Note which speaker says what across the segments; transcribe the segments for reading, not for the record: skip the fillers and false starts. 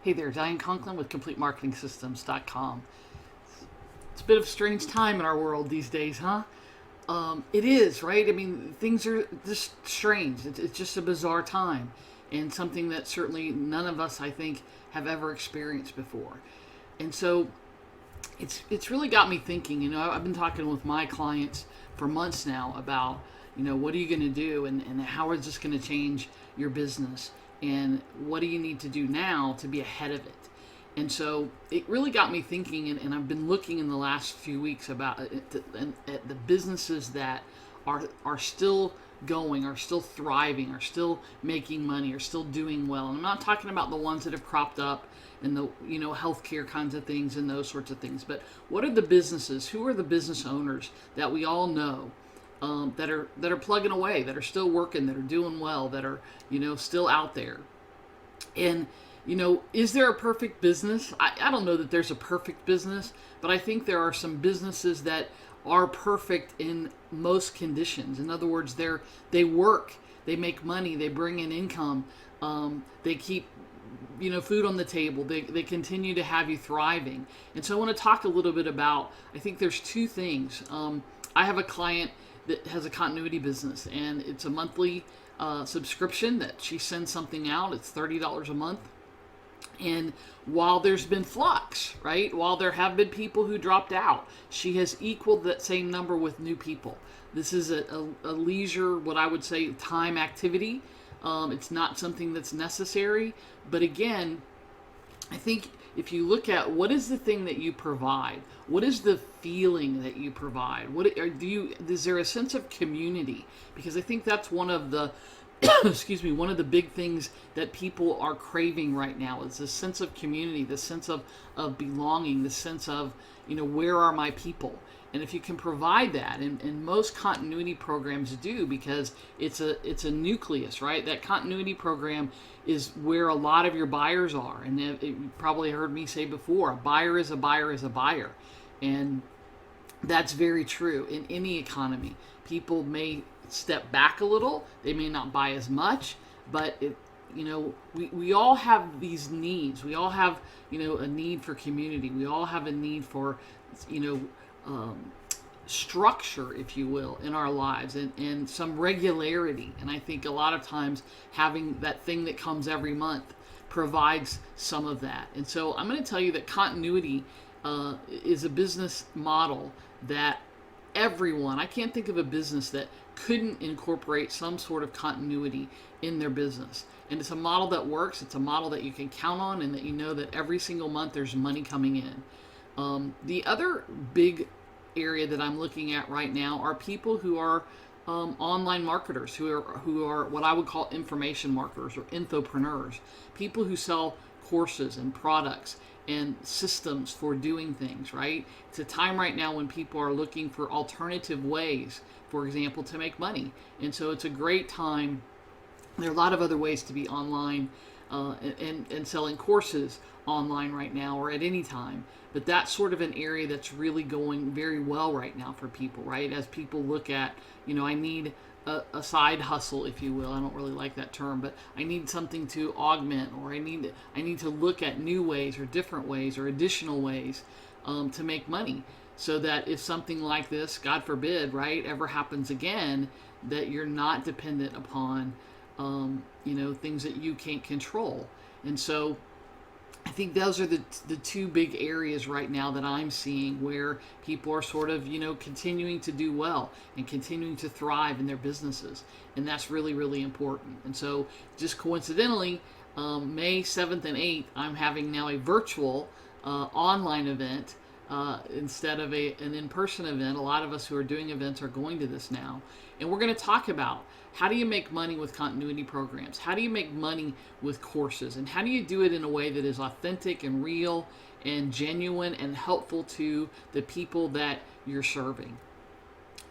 Speaker 1: Hey there, Diane Conklin with CompleteMarketingSystems.com. It's a bit of a strange time in our world these days, huh? It is, right? I mean, things are just strange. It's just a bizarre time and something that certainly none of us, I think, have ever experienced before. And so it's really got me thinking. I've been talking with my clients for months now about, what are you going to do and how is this going to change your business and what do you need to do now to be ahead of it. And so it really got me thinking, and I've been looking in the last few weeks about at the businesses that are still going, are still thriving, are still making money, are still doing well. And I'm not talking about the ones that have cropped up and the healthcare kinds of things and those sorts of things, but what are the businesses? Who are the business owners that we all know that are plugging away, that are still working, that are doing well, that are still out there? And is there a perfect business? I don't know that there's a perfect business, but I think there are some businesses that are perfect in most conditions. In other words, they work, they make money, they bring in income, they keep food on the table, they continue to have you thriving. And so I want to talk a little bit about, I think there's two things. I have a client that has a continuity business, and it's a monthly subscription that she sends something out. It's $30 a month. And while there's been flux, right, while there have been people who dropped out, she has equaled that same number with new people. This is a leisure, what I would say, time activity. It's not something that's necessary. But again, I think if you look at what is the thing that you provide, what is the feeling that you provide, is there a sense of community? Because I think that's one of the excuse me, one of the big things that people are craving right now is this sense of community, this sense of belonging, this sense of, where are my people? And if you can provide that, and most continuity programs do, because it's a nucleus, right? That continuity program is where a lot of your buyers are. And you probably heard me say before, a buyer is a buyer is a buyer. And that's very true in any economy. People may step back a little, they may not buy as much, but we all have these needs. We all have a need for community. We all have a need for structure, if you will, in our lives, and some regularity. And I think a lot of times having that thing that comes every month provides some of that. And so I'm going to tell you that continuity is a business model that everyone, I can't think of a business that couldn't incorporate some sort of continuity in their business. And it's a model that works. It's a model that you can count on, and that that every single month there's money coming in. The other big area that I'm looking at right now are people who are online marketers, who are what I would call information marketers or infopreneurs, people who sell courses and products and systems for doing things, right? It's a time right now when people are looking for alternative ways, for example, to make money. And so it's a great time. There are a lot of other ways to be online and selling courses online right now or at any time. But that's sort of an area that's really going very well right now for people, right? As people look at, I need a side hustle, if you will. I don't really like that term, but I need something to augment, or I need to look at new ways or different ways or additional ways to make money, so that if something like this, God forbid, right, ever happens again, that you're not dependent upon things that you can't control. And so I think those are the two big areas right now that I'm seeing where people are sort of, continuing to do well and continuing to thrive in their businesses. And that's really, really important. And so just coincidentally, May 7th and 8th, I'm having now a virtual online event instead of an in-person event. A lot of us who are doing events are going to this now. And we're going to talk about how do you make money with continuity programs? How do you make money with courses? And how do you do it in a way that is authentic and real and genuine and helpful to the people that you're serving?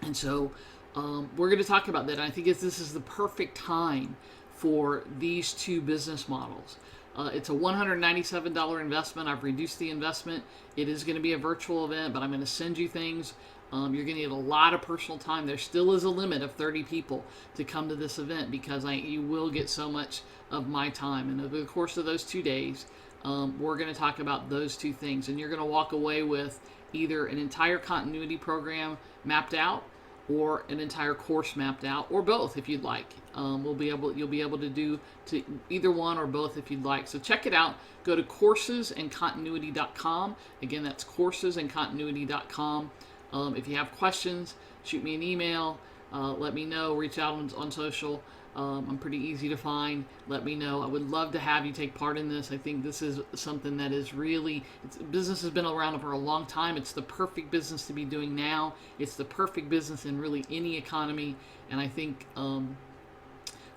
Speaker 1: And so we're going to talk about that. And I think this is the perfect time for these two business models. It's a $197 investment. I've reduced the investment. It is going to be a virtual event, but I'm going to send you things You're going to get a lot of personal time. There still is a limit of 30 people to come to this event because you will get so much of my time. And over the course of those 2 days, we're going to talk about those two things. And you're going to walk away with either an entire continuity program mapped out or an entire course mapped out, or both if you'd like. You'll be able to do to either one or both if you'd like. So check it out. Go to coursesandcontinuity.com. Again, that's coursesandcontinuity.com. If you have questions, shoot me an email. Let me know. Reach out on social. I'm pretty easy to find. Let me know. I would love to have you take part in this. I think this is something that is really, business has been around for a long time. It's the perfect business to be doing now. It's the perfect business in really any economy. And I think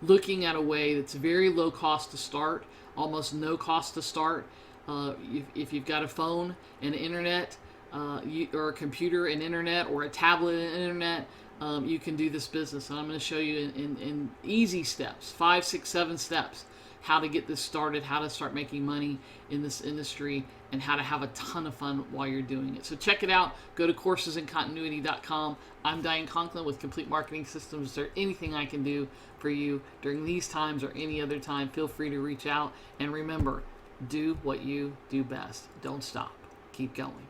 Speaker 1: looking at a way that's very low cost to start, almost no cost to start. If you've got a phone and internet, or a computer and internet, or a tablet and internet, you can do this business. And I'm going to show you in easy steps, 5, 6, 7 steps, how to get this started, how to start making money in this industry, and how to have a ton of fun while you're doing it. So check it out. Go to coursesandcontinuity.com. I'm Diane Conklin with Complete Marketing Systems. Is there anything I can do for you during these times or any other time? Feel free to reach out. And remember, do what you do best. Don't stop. Keep going.